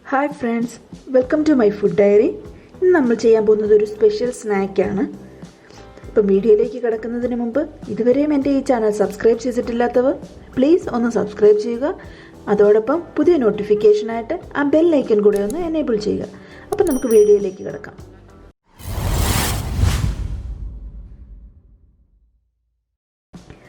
Hi friends, welcome to my food diary. ഇന്ന് നമ്മൾ ചെയ്യാൻ പോകുന്നത് ഒരു സ്പെഷ്യൽ സ്നാക്കാണ്. ഇപ്പം വീഡിയോയിലേക്ക് കിടക്കുന്നതിന് മുമ്പ് ഇതുവരെയും എൻ്റെ ഈ ചാനൽ സബ്സ്ക്രൈബ് ചെയ്തിട്ടില്ലാത്തവർ പ്ലീസ് ഒന്ന് സബ്സ്ക്രൈബ് ചെയ്യുക. അതോടൊപ്പം പുതിയ നോട്ടിഫിക്കേഷനായിട്ട് ആ ബെൽ ഐക്കൺ കൂടെ ഒന്ന് എനേബിൾ ചെയ്യുക. അപ്പം നമുക്ക് വീഡിയോയിലേക്ക് കിടക്കാം.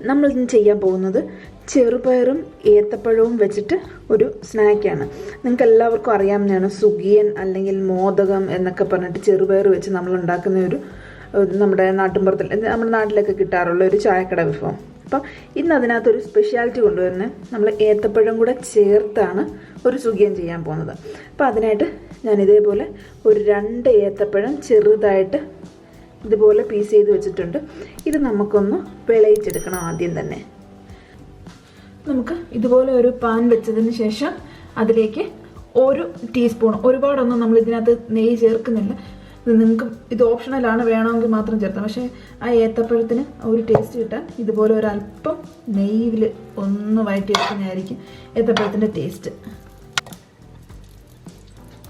നമ്മൾ ഇന്ന് ചെയ്യാൻ പോകുന്നത് ചെറുപയറും ഏത്തപ്പഴവും വെച്ചിട്ട് ഒരു സ്നാക്കാണ്. നിങ്ങൾക്ക് എല്ലാവർക്കും അറിയാവുന്നതാണ് സുഖിയൻ അല്ലെങ്കിൽ മോദകം എന്നൊക്കെ പറഞ്ഞിട്ട് ചെറുപയർ വെച്ച് നമ്മൾ ഉണ്ടാക്കുന്ന ഒരു നമ്മുടെ നാട്ടിൻപുറത്തിൽ നമ്മുടെ നാട്ടിലൊക്കെ കിട്ടാറുള്ള ഒരു ചായക്കട വിഭവം. അപ്പം ഇന്ന് അതിനകത്തൊരു സ്പെഷ്യാലിറ്റി കൊണ്ടുവരുന്നത് നമ്മൾ ഏത്തപ്പഴം കൂടെ ചേർത്താണ് ഒരു സുഖിയൻ ചെയ്യാൻ പോകുന്നത്. അപ്പം അതിനായിട്ട് ഞാൻ ഇതേപോലെ ഒരു 2 ഏത്തപ്പഴം ചെറുതായിട്ട് ഇതുപോലെ പീസ് ചെയ്ത് വെച്ചിട്ടുണ്ട്. ഇത് നമുക്കൊന്ന് വിളയിച്ചെടുക്കണം. ആദ്യം തന്നെ നമുക്ക് ഇതുപോലെ ഒരു പാൻ വെച്ചതിന് ശേഷം അതിലേക്ക് 1 ടീസ്പൂൺ, ഒരുപാടൊന്നും നമ്മൾ ഇതിനകത്ത് നെയ്യ് ചേർക്കുന്നില്ല. നിങ്ങൾക്ക് ഇത് ഓപ്ഷണലാണ്, വേണമെങ്കിൽ മാത്രം ചേർത്താം. പക്ഷേ ആ ഏത്തപ്പഴത്തിന് ഒരു ടേസ്റ്റ് കിട്ടാൻ ഇതുപോലെ ഒരല്പം നെയ്യിൽ ഒന്ന് വഴറ്റിയെടുക്കുന്നതായിരിക്കും ഏത്തപ്പഴത്തിൻ്റെ ടേസ്റ്റ്.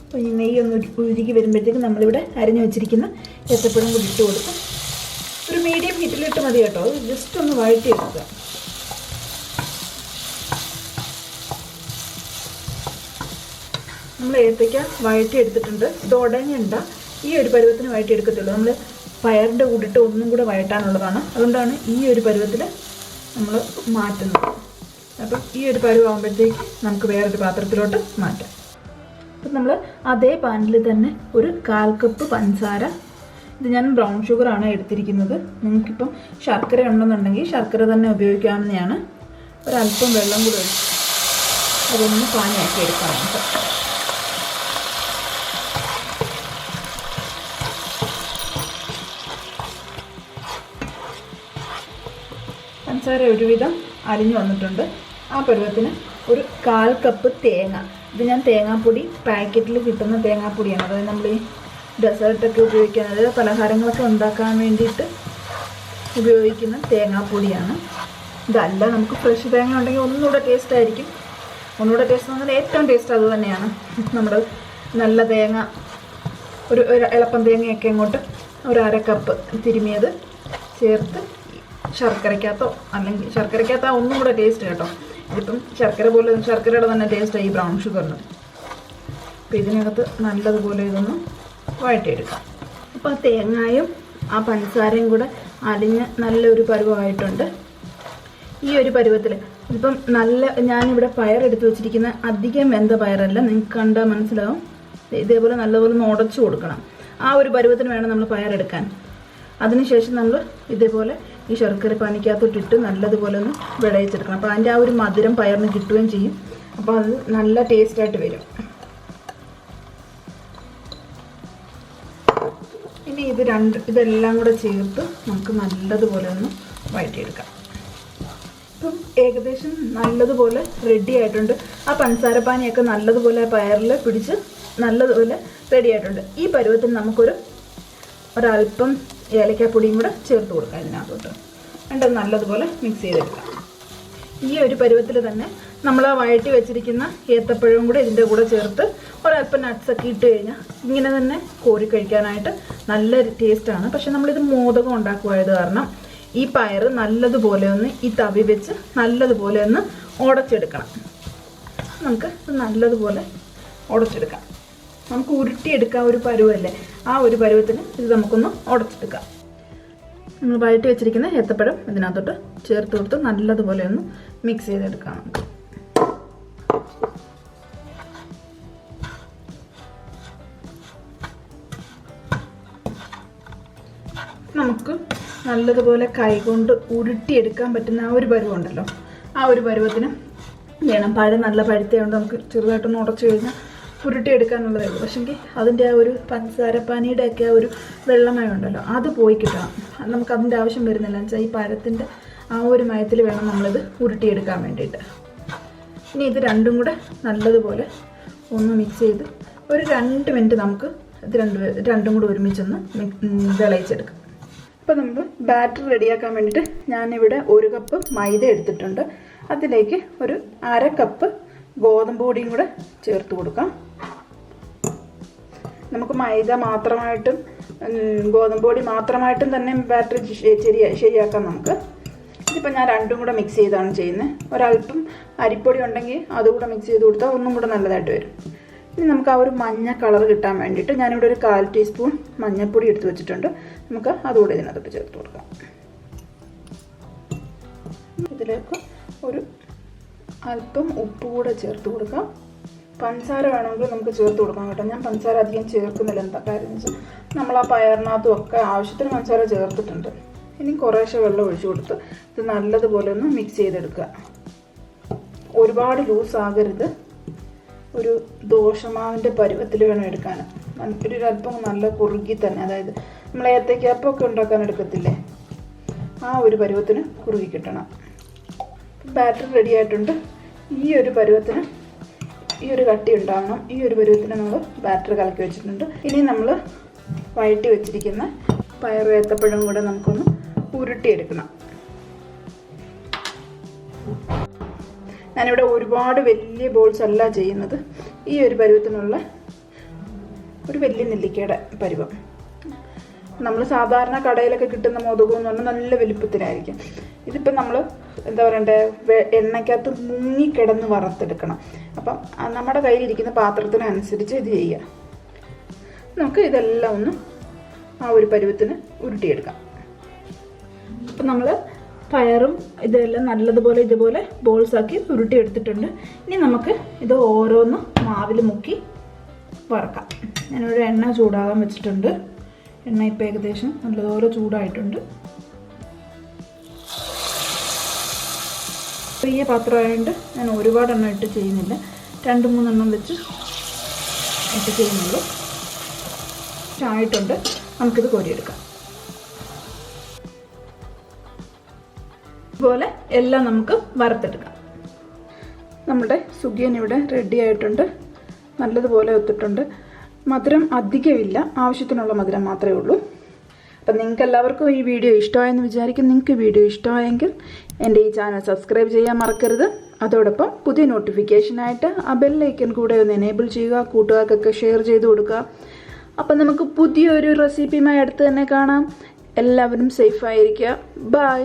അപ്പോൾ ഈ നെയ്യ് ഒന്ന് ഉരുകി വരുമ്പോഴത്തേക്ക് നമ്മളിവിടെ അരിഞ്ഞു വെച്ചിരിക്കുന്ന ഏത്തപ്പഴം കൂടി ഇട്ട് കൊടുക്കും. ഒരു മീഡിയം ഹീറ്റിലിട്ട് മതി കേട്ടോ. അത് ജസ്റ്റ് ഒന്ന് വഴറ്റിയെടുക്കുക. നമ്മൾ ഏത്തയ്ക്ക വഴറ്റിയെടുത്തിട്ടുണ്ട്. ഇത് ഉടഞ്ഞണ്ട, ഈ ഒരു പരുവത്തിന് വഴറ്റിയെടുക്കത്തുള്ളൂ. നമ്മൾ പയറിൻ്റെ കൂടിയിട്ട് ഒന്നും കൂടെ വഴറ്റാനുള്ളതാണ്. അതുകൊണ്ടാണ് ഈ ഒരു പരുവത്തിൽ നമ്മൾ മാറ്റുന്നത്. അപ്പം ഈ ഒരു പരുവാകുമ്പോഴത്തേക്ക് നമുക്ക് വേറൊരു പാത്രത്തിലോട്ട് മാറ്റാം. അപ്പം നമ്മൾ അതേ പാനിൽ തന്നെ ഒരു 1/4 കപ്പ് പഞ്ചസാര, ഇത് ഞാൻ ബ്രൗൺ ഷുഗറാണ് എടുത്തിരിക്കുന്നത്. നിങ്ങൾക്കിപ്പം ശർക്കര ഉണ്ടെന്നുണ്ടെങ്കിൽ ശർക്കര തന്നെ ഉപയോഗിക്കാവുന്നതാണ്. ഒരല്പം വെള്ളം കൂടെ ഒഴിച്ച് അതൊന്ന് പാനിയാക്കി എടുക്കാം. പഞ്ചസാര ഒരുവിധം അലിഞ്ഞു വന്നിട്ടുണ്ട്. ആ പരുവത്തിന് ഒരു 1/4 കപ്പ് തേങ്ങ, ഇത് ഞാൻ തേങ്ങാപ്പൊടി പാക്കറ്റിൽ കിട്ടുന്ന തേങ്ങാപ്പൊടിയാണ്. അതായത് നമ്മൾ ഈ ഡെസേർട്ടൊക്കെ ഉപയോഗിക്കാൻ, അതായത് പലഹാരങ്ങളൊക്കെ ഉണ്ടാക്കാൻ വേണ്ടിയിട്ട് ഉപയോഗിക്കുന്ന തേങ്ങാപ്പൊടിയാണ്. ഇതല്ല, നമുക്ക് ഫ്രഷ് തേങ്ങ ഉണ്ടെങ്കിൽ ഒന്നുകൂടെ ടേസ്റ്റ് ആയിരിക്കും. ഒന്നുകൂടെ ടേസ്റ്റ് എന്ന് പറഞ്ഞാൽ ഏറ്റവും ടേസ്റ്റ് അത് തന്നെയാണ്. നമ്മുടെ നല്ല തേങ്ങ, ഒരു എളുപ്പം തേങ്ങയൊക്കെ അങ്ങോട്ട് ഒരു 1/2 കപ്പ് തിരുമിയത് ചേർത്ത് ശർക്കരയ്ക്കകത്തോ, അല്ലെങ്കിൽ ശർക്കരയ്ക്കകത്താ ഒന്നും കൂടെ ടേസ്റ്റ് കേട്ടോ. ഇതിപ്പം ശർക്കരയുടെ തന്നെ ടേസ്റ്റാണ് ഈ ബ്രൗൺ ഷുഗറിന്. അപ്പോൾ ഇതിനകത്ത് നല്ലതുപോലെ ഇതൊന്ന് വഴറ്റിയെടുക്കാം. അപ്പോൾ ആ തേങ്ങയും ആ പഞ്ചസാരയും കൂടെ അലിഞ്ഞ് നല്ലൊരു പരുവമായിട്ടുണ്ട്. ഈ ഒരു പരുവത്തിൽ ഇപ്പം ഞാനിവിടെ പയർ എടുത്ത് വെച്ചിരിക്കുന്ന അധികം വെന്ത പയറല്ല, നിങ്ങൾക്ക് കണ്ടാൽ മനസ്സിലാവും. ഇതേപോലെ നല്ലപോലെ ഒന്ന് ഉടച്ചു കൊടുക്കണം. ആ ഒരു പരുവത്തിന് വേണം നമ്മൾ പയറെടുക്കാൻ. അതിനുശേഷം നമ്മൾ ഇതേപോലെ ഈ ശർക്കര പാനിക്കകത്തോട്ടിട്ട് നല്ലതുപോലെ ഒന്ന് വിളയിച്ചെടുക്കണം. അപ്പോൾ അതിൻ്റെ ആ ഒരു മധുരം പയറിന് കിട്ടുകയും ചെയ്യും. അപ്പോൾ അത് നല്ല ടേസ്റ്റായിട്ട് വരും. ഇനി ഇതെല്ലാം കൂടെ ചേർത്ത് നമുക്ക് നല്ലതുപോലെ ഒന്ന് വഴറ്റിയെടുക്കാം. ഇപ്പം ഏകദേശം നല്ലതുപോലെ റെഡി ആയിട്ടുണ്ട്. ആ പഞ്ചസാരപ്പാനിയൊക്കെ നല്ലതുപോലെ പയറിൽ പിടിച്ച് നല്ലതുപോലെ റെഡി ആയിട്ടുണ്ട്. ഈ പരുവത്തിന് ഒരല്പം ഏലക്കാപ്പൊടിയും കൂടെ ചേർത്ത് കൊടുക്കാം ഇതിനകത്തോട്ട്. രണ്ടും നല്ലതുപോലെ മിക്സ് ചെയ്തെടുക്കാം. ഈ ഒരു പരുവത്തിൽ തന്നെ നമ്മൾ ആ വഴറ്റി വെച്ചിരിക്കുന്ന ഏത്തപ്പഴവും കൂടെ ഇതിൻ്റെ കൂടെ ചേർത്ത് ഒരല്പം നട്ട്സൊക്കെ ഇട്ട് കഴിഞ്ഞാൽ ഇങ്ങനെ തന്നെ കോരി കഴിക്കാനായിട്ട് നല്ല ടേസ്റ്റാണ്. പക്ഷെ നമ്മളിത് മോദകം ഉണ്ടാക്കുമായത് കാരണം ഈ പയർ നല്ലതുപോലെ ഒന്ന് ഈ തവി വെച്ച് നല്ലതുപോലെ ഒന്ന് ഉടച്ചെടുക്കണം. നമുക്ക് നല്ലതുപോലെ ഉടച്ചെടുക്കാം. നമുക്ക് ഉരുട്ടിയെടുക്കാൻ ഒരു പരുവല്ലേ, ആ ഒരു പരുവത്തിന് ഇത് നമുക്കൊന്ന് ഉടച്ചെടുക്കാം. നമ്മൾ വഴറ്റി വെച്ചിരിക്കുന്ന ഏത്തപ്പഴം ഇതിനകത്തോട്ട് ചേർത്ത് കൊടുത്ത് നല്ലതുപോലെ ഒന്ന് മിക്സ് ചെയ്തെടുക്കാം. നമുക്ക് നല്ലതുപോലെ കൈകൊണ്ട് ഉരുട്ടിയെടുക്കാൻ പറ്റുന്ന ആ ഒരു പരുവുണ്ടല്ലോ, ആ ഒരു പരുവത്തിന് വേണം. പഴം നല്ല പഴുത്തയുണ്ട്, നമുക്ക് ചെറുതായിട്ടൊന്ന് ഉടച്ചു കഴിഞ്ഞാൽ ഉരുട്ടിയെടുക്കാനുള്ളതേ ഉള്ളൂ. പക്ഷെങ്കിൽ അതിൻ്റെ ആ ഒരു പഞ്ചസാരപ്പാനിയുടെ ഒക്കെ ആ ഒരു വെള്ളമയം ഉണ്ടല്ലോ, അത് പോയി കിട്ടണം. നമുക്ക് അതിൻ്റെ ആവശ്യം വരുന്നില്ല. എന്ന് വെച്ചാൽ ഈ പഴത്തിൻ്റെ ആ ഒരു മയത്തിൽ വേണം നമ്മളിത് ഉരുട്ടിയെടുക്കാൻ വേണ്ടിയിട്ട്. ഇനി ഇത് രണ്ടും കൂടെ നല്ലതുപോലെ ഒന്ന് മിക്സ് ചെയ്ത് ഒരു 2 മിനിറ്റ് നമുക്ക് ഇത് രണ്ടും കൂടെ ഒരുമിച്ചൊന്ന് വിളയിച്ചെടുക്കാം. ഇപ്പോൾ നമ്മൾ ബാറ്റർ റെഡിയാക്കാൻ വേണ്ടിയിട്ട് ഞാനിവിടെ 1 കപ്പ് മൈദ എടുത്തിട്ടുണ്ട്. അതിലേക്ക് ഒരു 1/2 കപ്പ് ഗോതമ്പ് പൊടിയും കൂടെ ചേർത്ത് കൊടുക്കാം. നമുക്ക് മൈദ മാത്രമായിട്ടും ഗോതമ്പ് പൊടി മാത്രമായിട്ടും തന്നെ ബാറ്റർ ശരിയാക്കാം നമുക്ക്. ഇതിപ്പോൾ ഞാൻ രണ്ടും കൂടെ മിക്സ് ചെയ്താണ് ചെയ്യുന്നത്. ഒരല്പം അരിപ്പൊടി ഉണ്ടെങ്കിൽ അതുകൂടെ മിക്സ് ചെയ്ത് കൊടുത്താൽ ഒന്നും കൂടെ നല്ലതായിട്ട് വരും. ഇനി നമുക്ക് ആ ഒരു മഞ്ഞ കളർ കിട്ടാൻ വേണ്ടിയിട്ട് ഞാനിവിടെ ഒരു 1/4 ടീസ്പൂൺ മഞ്ഞൾപ്പൊടി എടുത്ത് വെച്ചിട്ടുണ്ട്. നമുക്ക് അതുകൂടെ ഇതിനകത്ത് ചേർത്ത് കൊടുക്കാം. ഇതിലേക്ക് ഒരു അല്പം ഉപ്പ് കൂടെ ചേർത്ത് കൊടുക്കാം. പഞ്ചസാര വേണമെങ്കിൽ നമുക്ക് ചേർത്ത് കൊടുക്കാം കേട്ടോ. ഞാൻ പഞ്ചസാര അധികം ചേർക്കുന്നില്ല. എന്താ കാര്യം എന്ന് വെച്ചാൽ നമ്മൾ ആ പയറിനകത്തും ഒക്കെ ആവശ്യത്തിന് പഞ്ചസാര ചേർത്തിട്ടുണ്ട്. ഇനി കുറേശ്ശെ വെള്ളം ഒഴിച്ചു കൊടുത്ത് ഇത് നല്ലതുപോലെ ഒന്ന് മിക്സ് ചെയ്തെടുക്കുക. ഒരുപാട് ലൂസ് ആകരുത്. ഒരു ദോശമാവിൻ്റെ പരുവത്തിൽ വേണം എടുക്കാൻ. ഒരു അല്പം നല്ല കുറുകി തന്നെ, അതായത് നമ്മൾ ഏത്തയ്ക്കാപ്പൊക്കെ ഉണ്ടാക്കാൻ എടുക്കത്തില്ലേ, ആ ഒരു പരുവത്തിന് കുറുകി കിട്ടണം. ബാറ്റർ റെഡി ആയിട്ടുണ്ട്. ഈ ഒരു പരുവത്തിന്, ഈ ഒരു കട്ടി ഉണ്ടാവണം. ഈ ഒരു പരുവത്തിന് നമ്മൾ ബാറ്റർ കലക്കി വെച്ചിട്ടുണ്ട്. ഇനി നമ്മൾ വഴറ്റി വെച്ചിരിക്കുന്ന പയറും ഏത്തപ്പഴവും കൂടെ നമുക്കൊന്ന് ഉരുട്ടിയെടുക്കണം. ഞാനിവിടെ ഒരുപാട് വലിയ ബോൾസ് അല്ല ചെയ്യുന്നത്. ഈ ഒരു പരുവത്തിനുള്ള ഒരു വലിയ നെല്ലിക്കയുടെ പരുവം. നമ്മൾ സാധാരണ കടയിലൊക്കെ കിട്ടുന്ന മോദകം എന്ന് പറഞ്ഞാൽ നല്ല വലിപ്പത്തിലായിരിക്കും. ഇതിപ്പോൾ നമ്മൾ എന്താ പറയണ്ടേ, എണ്ണയ്ക്കകത്ത് മുങ്ങിക്കിടന്ന് വറുത്തെടുക്കണം. അപ്പം നമ്മുടെ കയ്യിലിരിക്കുന്ന പാത്രത്തിനനുസരിച്ച് ഇത് ചെയ്യുക. നമുക്ക് ഇതെല്ലാം ഒന്ന് ആ ഒരു പരുവത്തിന് ഉരുട്ടിയെടുക്കാം. അപ്പം നമ്മൾ പയറും ഇതെല്ലാം നല്ലതുപോലെ ഇതുപോലെ ബോൾസാക്കി ഉരുട്ടിയെടുത്തിട്ടുണ്ട്. ഇനി നമുക്ക് ഇത് ഓരോന്ന് മാവിൽ മുക്കി വറക്കാം. ഞാനിവിടെ എണ്ണ ചൂടാകാൻ വെച്ചിട്ടുണ്ട്. എണ്ണ ഇപ്പം ഏകദേശം നല്ലതുപോലെ ചൂടായിട്ടുണ്ട്. ചെറിയ പാത്രമായതുകൊണ്ട് ഞാൻ ഒരുപാട് എണ്ണ ഇട്ട് ചെയ്യുന്നില്ല. 2-3 എണ്ണം വെച്ച് ഇട്ട് ചെയ്യുന്നുള്ളൂ. ആയിട്ടുണ്ട്. നമുക്കിത് കോരിയെടുക്കാം. ഇതുപോലെ എല്ലാം നമുക്ക് വറുത്തെടുക്കാം. നമ്മുടെ സുഖിയൻ ഇവിടെ റെഡി ആയിട്ടുണ്ട്. നല്ലതുപോലെ ഒത്തിട്ടുണ്ട്. മധുരം അധികമില്ല, ആവശ്യത്തിനുള്ള മധുരം മാത്രമേ ഉള്ളൂ. അപ്പം നിങ്ങൾക്ക് എല്ലാവർക്കും ഈ വീഡിയോ ഇഷ്ടമായെന്ന് വിചാരിക്കും. നിങ്ങൾക്ക് വീഡിയോ ഇഷ്ടമായെങ്കിൽ എൻ്റെ ഈ ചാനൽ സബ്സ്ക്രൈബ് ചെയ്യാൻ മറക്കരുത്. അതോടൊപ്പം പുതിയ നോട്ടിഫിക്കേഷനായിട്ട് ആ ബെല്ലൈക്കൻ കൂടെ ഒന്ന് എനേബിൾ ചെയ്യുക. കൂട്ടുകാർക്കൊക്കെ ഷെയർ ചെയ്ത് കൊടുക്കുക. അപ്പം നമുക്ക് പുതിയൊരു റെസിപ്പിയുമായി അടുത്ത് തന്നെ കാണാം. എല്ലാവരും സേഫായിരിക്കുക. ബൈ.